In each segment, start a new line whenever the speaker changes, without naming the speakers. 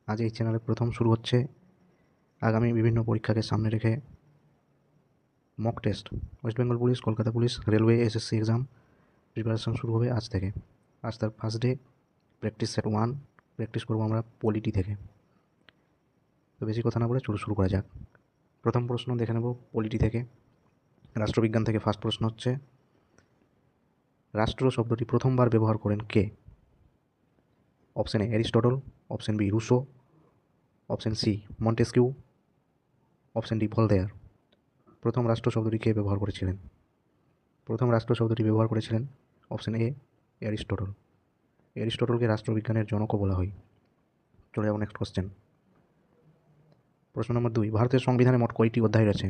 আজ এই চ্যানেলে প্রথম শুরু হচ্ছে আগামী বিভিন্ন পরীক্ষাকে সামনে রেখে mock test. West Bengal police, Kolkata police, railway SSC exam preparation শুরু হবে আজ থেকে। আজ তার first day, practice set 1। Practice করবো আমরা পলিটি থেকে। তো বেশি কথা না বলে চলো শুরু করা যাক। প্রথম প্রশ্ন দেখে নেব পলিটি থেকে। রাষ্ট্রবিজ্ঞান থেকে ফার্স্ট প্রশ্ন হচ্ছে, রাষ্ট্র শব্দটি প্রথমবার ব্যবহার করেন কে? Option A Aristotle, option B Rousseau, option C Montesquieu, option D Voltaire. প্রথম রাষ্ট্র শব্দটি কে ব্যবহার করেছিলেন? প্রথম রাষ্ট্র শব্দটি ব্যবহার করেছিলেন অপশন এ অ্যারিস্টটল। অ্যারিস্টটলকে রাষ্ট্রবিজ্ঞানের জনকও বলা হয়। চলে যাব নেক্সট কোশ্চেন। প্রশ্ন নম্বর 2, ভারতের সংবিধানে মোট কয়টি অধ্যায় রয়েছে?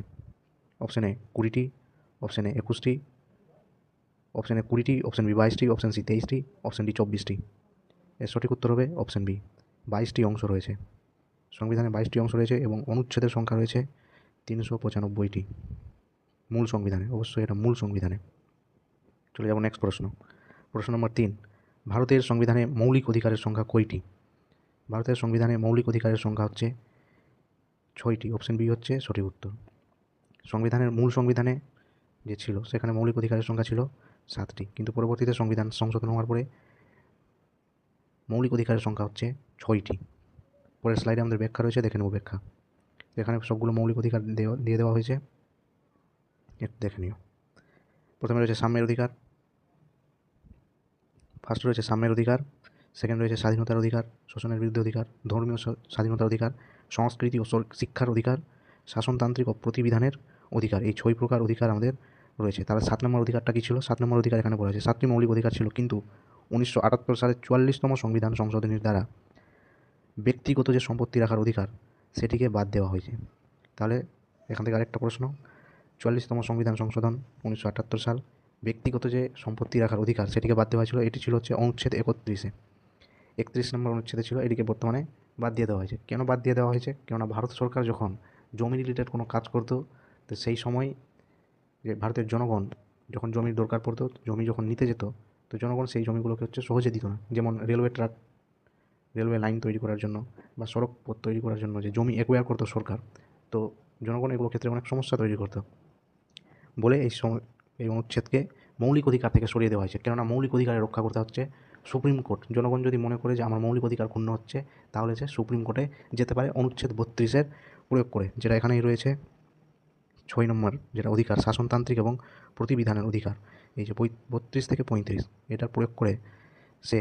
অপশন এ 20টি, অপশন এ 21টি, অপশন এ 20টি, অপশন বি 22টি, অপশন সি 23টি, অপশন ডি 24টি। এর সঠিক উত্তর হবে অপশন বি, 22টি অংশ রয়েছে। সংবিধানে 22টি অংশ রয়েছে এবং অনুচ্ছেদের সংখ্যা রয়েছে 395টি। মূল সংবিধানে, অবশ্যই এটা মূল সংবিধানে। চলে যাব নেক্সট প্রশ্ন। প্রশ্ন নম্বর 3, ভারতের সংবিধানে মৌলিক অধিকারের সংখ্যা কয়টি? ভারতের সংবিধানে মৌলিক অধিকারের সংখ্যা হচ্ছে 6টি। অপশন বি হচ্ছে সঠিক উত্তর। সংবিধানের মূল সংবিধানে যে ছিল সেখানে মৌলিক অধিকারের সংখ্যা ছিল 7টি, কিন্তু পরবর্তীতে সংবিধান সংশোধন হওয়ার পরে মৌলিক অধিকারের সংখ্যা হচ্ছে 6টি। পরের স্লাইডে আমাদের ব্যাখ্যা রয়েছে, দেখে নেব ব্যাখ্যা। এখানে সবগুলো মৌলিক অধিকার দিয়ে দেওয়া হয়েছে, একটু দেখে নিও। প্রথমে রয়েছে সাম্যের অধিকার, ফার্স্ট রয়েছে সাম্যের অধিকার, সেকেন্ড রয়েছে স্বাধীনতার অধিকার, শোষণের বিরুদ্ধে অধিকার, ধর্মীয় স্বাধীনতার অধিকার, সংস্কৃতি ও শিক্ষার অধিকার, শাসনতান্ত্রিক ও প্রতিবিধানের অধিকার। এই 6 প্রকার অধিকার আমাদের রয়েছে। তাহলে 7 নম্বর অধিকারটা কী ছিল? 7 নম্বর অধিকার এখানে বলা হয়েছে 7টি মৌলিক অধিকার ছিল, কিন্তু 1978 সালের 44তম সংবিধান সংশোধনীর দ্বারা ব্যক্তিগত যে সম্পত্তি রাখার অধিকার সেটিকে বাদ দেওয়া হয়েছে। তাহলে এখান থেকে আরেকটা প্রশ্ন, 44তম সংবিধান সংশোধন 1978 সাল, ব্যক্তিগত যে সম্পত্তি রাখার অধিকার সেটিকে বাদ দেওয়া হয়েছিল। এটি ছিল হচ্ছে অনুচ্ছেদ 31-এ, 31 নম্বর অনুচ্ছেদে ছিল, এটিকে বর্তমানে বাদ দিয়ে দেওয়া হয়েছে। কেন বাদ দিয়ে দেওয়া হয়েছে? কেননা ভারত সরকার যখন জমি রিলেটেড কোনো কাজ করতো, তো সেই সময় যে ভারতের জনগণ যখন জমির দরকার পড়তো, জমি যখন নিতে যেত, তো জনগণ সেই জমিগুলোকে হচ্ছে সহজে দিত না। যেমন রেলওয়ে ট্র্যাক, রেলওয়ে লাইন তৈরি করার জন্য বা সড়ক পথ তৈরি করার জন্য যে জমি অ্যাকোয়ার করতো সরকার, তো জনগণ এগুলো ক্ষেত্রে অনেক সমস্যা তৈরি করতো বলে এই অনুচ্ছেদকে মৌলিক অধিকার থেকে সরিয়ে দেওয়া হয়েছে। কেননা মৌলিক অধিকারে রক্ষা করতে হচ্ছে সুপ্রিম কোর্ট। জনগণ যদি মনে করে যে আমার মৌলিক অধিকার ক্ষুণ্ণ হচ্ছে, তাহলে সে সুপ্রিম কোর্টে যেতে পারে অনুচ্ছেদ 32-এর প্রয়োগ করে, যেটা এখানেই রয়েছে 6 নম্বর যেটা অধিকার, শাসনতান্ত্রিক এবং প্রতিবিধানের অধিকার। এই যে 32 থেকে 35 এটার প্রয়োগ করে সে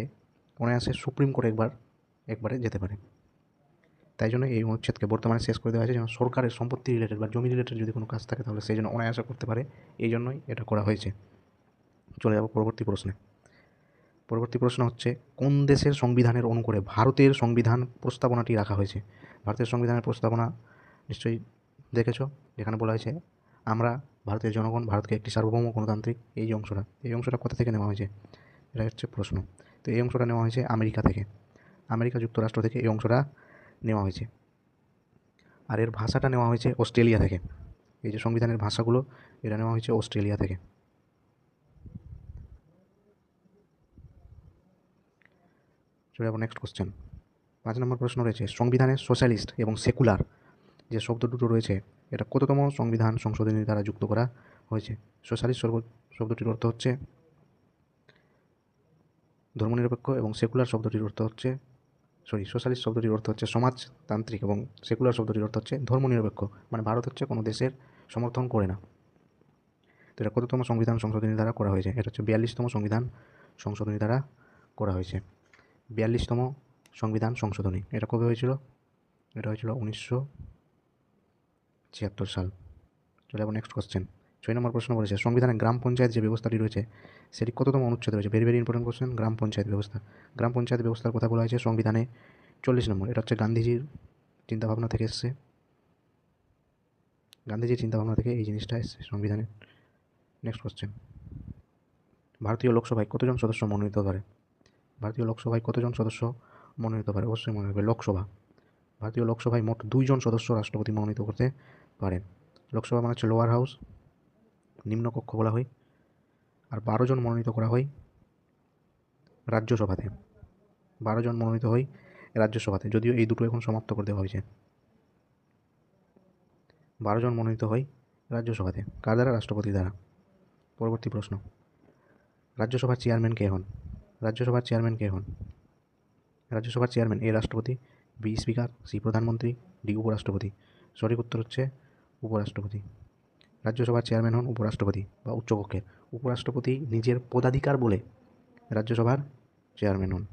অনায়াসে সুপ্রিম কোর্টে একবারে যেতে পারে। তাই জন্য এই অনুচ্ছেদকে বর্তমানে শেষ করে দেওয়া হয়েছে, যেন সরকারের সম্পত্তি রিলেটেড বা জমি রিলেটেড যদি কোনো কাজ থাকে তাহলে সেই জন্য অনায়াসে করতে পারে, এই জন্যই এটা করা হয়েছে। চলে যাব পরবর্তী প্রশ্নে। পরবর্তী প্রশ্ন হচ্ছে, কোন দেশের সংবিধানের অনুকূলে ভারতের সংবিধান প্রস্তাবনাটি রাখা হয়েছে? ভারতের সংবিধানের প্রস্তাবনা নিশ্চয়ই দেখেছ, যেখানে বলা হয়েছে আমরা ভারতের জনগণ ভারতকে একটি সার্বভৌম গণতান্ত্রিক, এই অংশটা কোথা থেকে নেওয়া হয়েছে? এটা হচ্ছে প্রশ্ন। তো এই অংশটা নেওয়া হয়েছে আমেরিকা থেকে, আমেরিকা যুক্তরাষ্ট্র থেকে এই অংশটা নেওয়া হয়েছে। আর এর ভাষাটা নেওয়া হয়েছে অস্ট্রেলিয়া থেকে। এই যে সংবিধানের ভাষাগুলো, এটা নেওয়া হয়েছে অস্ট্রেলিয়া থেকে। চলে যাবো নেক্সট কোশ্চেন। 5 নম্বর প্রশ্ন রয়েছে, সংবিধানের সোশ্যালিস্ট এবং সেকুলার যে শব্দ দুটো রয়েছে, এটা কততম সংবিধান সংশোধনীর দ্বারা যুক্ত করা হয়েছে? সোশ্যালিস্ট শব্দটির অর্থ হচ্ছে ধর্মনিরপেক্ষ, এবং সেকুলার শব্দটির অর্থ হচ্ছে সোশ্যালিস্ট শব্দটির অর্থ হচ্ছে সমাজতান্ত্রিক, এবং সেকুলার শব্দটির অর্থ হচ্ছে ধর্মনিরপেক্ষ। মানে ভারত হচ্ছে কোনো দেশের সমর্থন করে না। তো এটা কততম সংবিধান সংশোধনী দ্বারা করা হয়েছে? এটা হচ্ছে 42তম সংবিধান সংশোধনী দ্বারা করা হয়েছে। 42তম সংবিধান সংশোধনী। এটা কবে হয়েছিল? এটা হয়েছিল 1976 সাল। চলে যাবো নেক্সট কোশ্চেন। 6 নম্বর প্রশ্ন বলেছে, সংবিধানে গ্রাম পঞ্চায়েত যে ব্যবস্থাটি রয়েছে সেটি কততম অনুচ্ছেদে রয়েছে? ভেরি ভেরি ইম্পর্টেন্ট কোশ্চেন, গ্রাম পঞ্চায়েত ব্যবস্থা। গ্রাম পঞ্চায়েত ব্যবস্থার কথা বলা হয়েছে সংবিধানে 40 নম্বর। এটা হচ্ছে গান্ধীজির চিন্তাভাবনা থেকে এসছে, গান্ধীজির চিন্তাভাবনা থেকে এই জিনিসটা এসছে সংবিধানে। নেক্সট কোশ্চেন, ভারতীয় লোকসভায় কতজন সদস্য মনোনীত পারে? ভারতীয় লোকসভায় কতজন সদস্য মনোনীত পারে? অবশ্যই মনে রাখবে লোকসভা। ভারতীয় লোকসভায় মোট 2 জন সদস্য রাষ্ট্রপতি মনোনীত করতে পারেন। লোকসভা মানে হচ্ছে লোয়ার হাউস, নিম্নকক্ষ বলা হয়। আর 12 জন মনোনীত করা হয় রাজ্যসভাতে, 12 জন মনোনীত হয় রাজ্যসভাতে, যদিও এই দুটো এখন সমাপ্ত করে দেওয়া হয়েছে। 12 জন মনোনীত হয় রাজ্যসভাতে, কার দ্বারা? রাষ্ট্রপতির দ্বারা। পরবর্তী প্রশ্ন, রাজ্যসভার চেয়ারম্যান কে হন? রাজ্যসভার চেয়ারম্যান কে হন? রাজ্যসভার চেয়ারম্যান এ রাষ্ট্রপতি, বি স্পিকার, সি প্রধানমন্ত্রী, ডি উপরাষ্ট্রপতি। সঠিক উত্তর হচ্ছে উপরাষ্ট্রপতি। রাজ্যসভার চেয়ারম্যান হন উপরাষ্ট্রপতি বা উচ্চকক্ষের। উপরাষ্ট্রপতি নিজের পদাধিকার বলে রাজ্যসভার চেয়ারম্যান হন।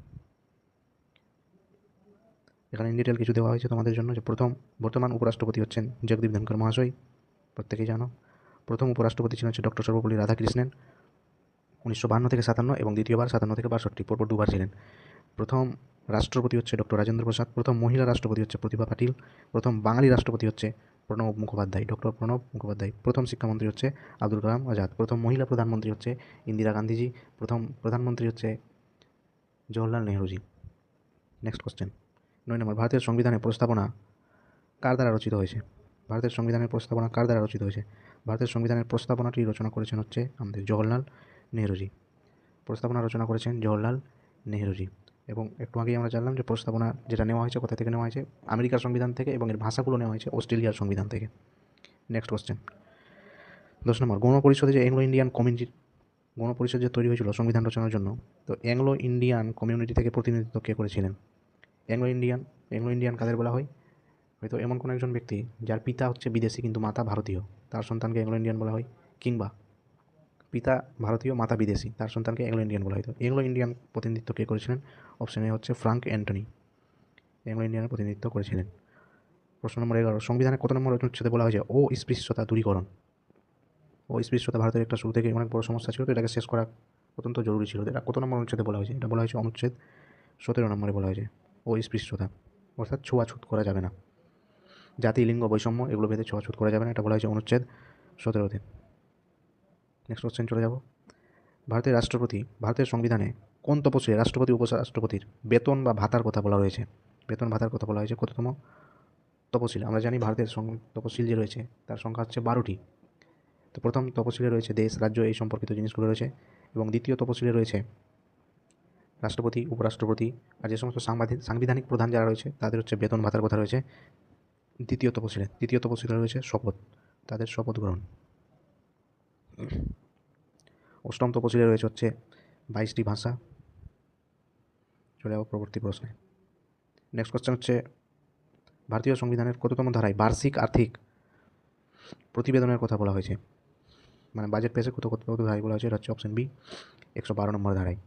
এখানে ইন ডিটেল কিছু দেওয়া হয়েছে তোমাদের জন্য, যে বর্তমান উপরাষ্ট্রপতি হচ্ছেন জগদীপ ধনখড় মহাশয়, প্রত্যেকেই জানো। প্রথম উপরাষ্ট্রপতি ছিলেন হচ্ছে ডক্টর সর্বপল্লী রাধাকৃষ্ণন, 1952 থেকে 57, এবং দ্বিতীয়বার 57 থেকে 62, পরপর দুবার ছিলেন। প্রথম রাষ্ট্রপতি হচ্ছে ডক্টর রাজেন্দ্র প্রসাদ, প্রথম মহিলা রাষ্ট্রপতি হচ্ছে প্রতিভা পাটিল, প্রথম বাঙালি রাষ্ট্রপতি হচ্ছে প্রণব মুখোপাধ্যায়, ডক্টর প্রণব মুখোপাধ্যায়, প্রথম শিক্ষামন্ত্রী হচ্ছে আব্দুল কালাম আজাদ, প্রথম মহিলা প্রধানমন্ত্রী হচ্ছে ইন্দিরা গান্ধীজি, প্রথম প্রধানমন্ত্রী হচ্ছে জওহরলাল নেহরুজি। নেক্সট কোশ্চেন, 9 নম্বর, ভারতের সংবিধানের প্রস্তাবনা কার দ্বারা রচিত হয়েছে? ভারতের সংবিধানের প্রস্তাবনা কার দ্বারা রচিত হয়েছে? ভারতের সংবিধানের প্রস্তাবনাটি রচনা করেছেন হচ্ছে আমাদের জওহরলাল নেহরুজি। প্রস্তাবনা রচনা করেছেন জওহরলাল নেহরুজি। এবং একটু আগেই আমরা জানলাম যে প্রস্তাবনা যেটা নেওয়া হয়েছে কোথা থেকে নেওয়া হয়েছে? আমেরিকার সংবিধান থেকে, এবং এর ভাষাগুলো নেওয়া হয়েছে অস্ট্রেলিয়ার সংবিধান থেকে। নেক্সট কোশ্চেন, 10 নম্বর, গণপরিষদে যে অ্যাংলো ইন্ডিয়ান কমিউনিটি, গণপরিষদ যে তৈরি হয়েছিল সংবিধান রচনার জন্য, তো অ্যাংলো ইন্ডিয়ান কমিউনিটি থেকে প্রতিনিধিত্ব কে করেছিলেন? অ্যাংলো ইন্ডিয়ান কাদের বলা হয়? হয়তো এমন কোনো একজন ব্যক্তি যার পিতা হচ্ছে বিদেশি কিন্তু মাতা ভারতীয়, তার সন্তানকে অ্যাংলো ইন্ডিয়ান বলা হয়। কিংবা পিতা ভারতীয় মাতা বিদেশি, তার সন্তানকে অ্যাংলো ইন্ডিয়ান বলা হয়তো। অ্যাংলো ইন্ডিয়ান প্রতিনিধিত্ব কে করেছিলেন? অপশন এ হচ্ছে ফ্রাঙ্ক অ্যান্টনি, অ্যাংলো ইন্ডিয়ানের প্রতিনিধিত্ব করেছিলেন। প্রশ্ন নম্বর 11, সংবিধানের কত নম্বর অনুচ্ছেদে বলা হয়েছে অস্পৃশ্যতা দূরীকরণ? অস্পৃশ্যতা ভারতের একটা শুরু থেকে অনেক বড় সমস্যা ছিল, তো এটাকে শেষ করা অত্যন্ত জরুরি ছিল। এটা কত নম্বর অনুচ্ছেদে বলা হয়েছে? এটা বলা হয়েছে অনুচ্ছেদ 17 নম্বরে বলা হয়েছে অস্পৃশ্যতা, অর্থাৎ ছোঁয়াছুত করা যাবে না, জাতি লিঙ্গ বৈষম্য এগুলো ভেদে ছোঁয়াছুত করা যাবে না, এটা বলা হয়েছে অনুচ্ছেদ 17-তে। নেক্সট কোশ্চেন চলে যাব, ভারতের সংবিধানে কোন তপশিলে রাষ্ট্রপতি উপরাষ্ট্রপতির বেতন বা ভাতার কথা বলা রয়েছে? বেতন ভাতার কথা বলা হয়েছে কততম তপশিলে? আমরা জানি ভারতের তপশিল যে রয়েছে তার সংখ্যা হচ্ছে 12টি। তো প্রথম তপশিলে রয়েছে দেশ, রাজ্য, এই সম্পর্কিত জিনিসগুলো রয়েছে, এবং দ্বিতীয় তপশিলে রয়েছে রাষ্ট্রপতি, উপরাষ্ট্রপতি, আর যে সমস্ত সাংবিধানিক প্রধান যারা রয়েছে তাদের হচ্ছে বেতন ভাতার কথা রয়েছে দ্বিতীয় তপশিলে রয়েছে শপথ, তাদের শপথ গ্রহণ। অষ্টম তপশিলে রয়েছে হচ্ছে 22টি ভাষা। চলে যাবো পরবর্তী প্রশ্নে। নেক্সট কোশ্চেন হচ্ছে, ভারতীয় সংবিধানের কততম ধারায় বার্ষিক আর্থিক প্রতিবেদনের কথা বলা হয়েছে? মানে বাজেট পেশে কত ধারায় বলা হয়েছে? এটা হচ্ছে অপশন বি 112 নম্বর ধারায়।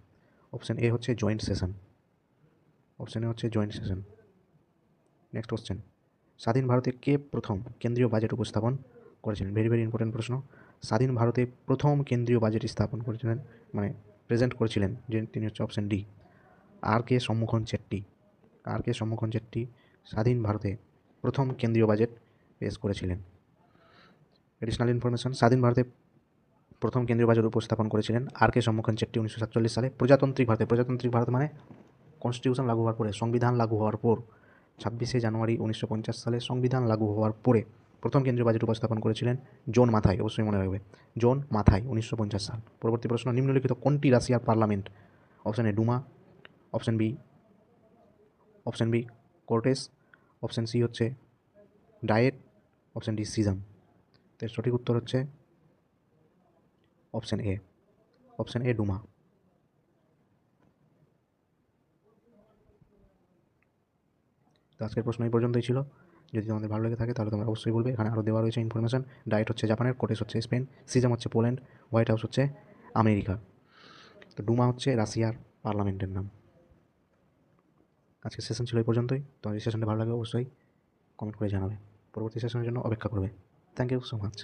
অপশন এ হচ্ছে জয়েন্ট সেশন। নেক্সট কোশ্চেন, স্বাধীন ভারতে কে প্রথম কেন্দ্রীয় বাজেট উপস্থাপন করেছিলেন? ভেরি ভেরি ইম্পর্টেন্ট প্রশ্ন। স্বাধীন ভারতে প্রথম কেন্দ্রীয় বাজেট স্থাপন করেছিলেন, মানে প্রেজেন্ট করেছিলেন, যে তিনি হচ্ছে অপশন ডি আর কে সম্মুখন চেট্টি স্বাধীন ভারতে প্রথম কেন্দ্রীয় বাজেট পেশ করেছিলেন। এডিশনাল ইনফরমেশন, স্বাধীন ভারতে প্রথম কেন্দ্রীয় বাজেট উপস্থাপন করেছিলেন আর কে সম্মুখন চেট্টি 1947 সালে। প্রজাতান্ত্রিক ভারত মানে কনস্টিটিউশন লাগু হওয়ার পরে, সংবিধান লাগু হওয়ার পর 26শে জানুয়ারি 1950 সালে সংবিধান লাগু হওয়ার পরে প্রথম কেন্দ্রীয় বাজেট উপস্থাপন করেছিলেন জোন মাথায়, অবশ্যই মনে রাখবে, জোন মাথায়, 1950 সাল। পরবর্তী প্রশ্ন, নিম্নলিখিত কোনটি রাশিয়ার parliament? Option A Duma, option B Cortes, option C হচ্ছে ডায়েট, অপশন ডি সিজাম। এর সঠিক উত্তর হচ্ছে অপশন এ ডুমা। তো আজকের প্রশ্ন এই পর্যন্তই ছিল। যদি তোমাদের ভালো লেগে থাকে তাহলে তোমরা অবশ্যই বলবে। এখানে আরও দেওয়া রয়েছে ইনফরমেশন। ডায়েট হচ্ছে জাপানের, কোর্টেস হচ্ছে স্পেন, সিজাম হচ্ছে পোল্যান্ড, হোয়াইট হাউস হচ্ছে আমেরিকা। তো ডুমা হচ্ছে রাশিয়ার পার্লামেন্টের নাম। আজকের সেশন ছিল এই পর্যন্তই। তোমাদের সেশনটা ভালো লাগে অবশ্যই কমেন্ট করে জানাবে। পরবর্তী সেশনের জন্য অপেক্ষা করবে। Thank you so much.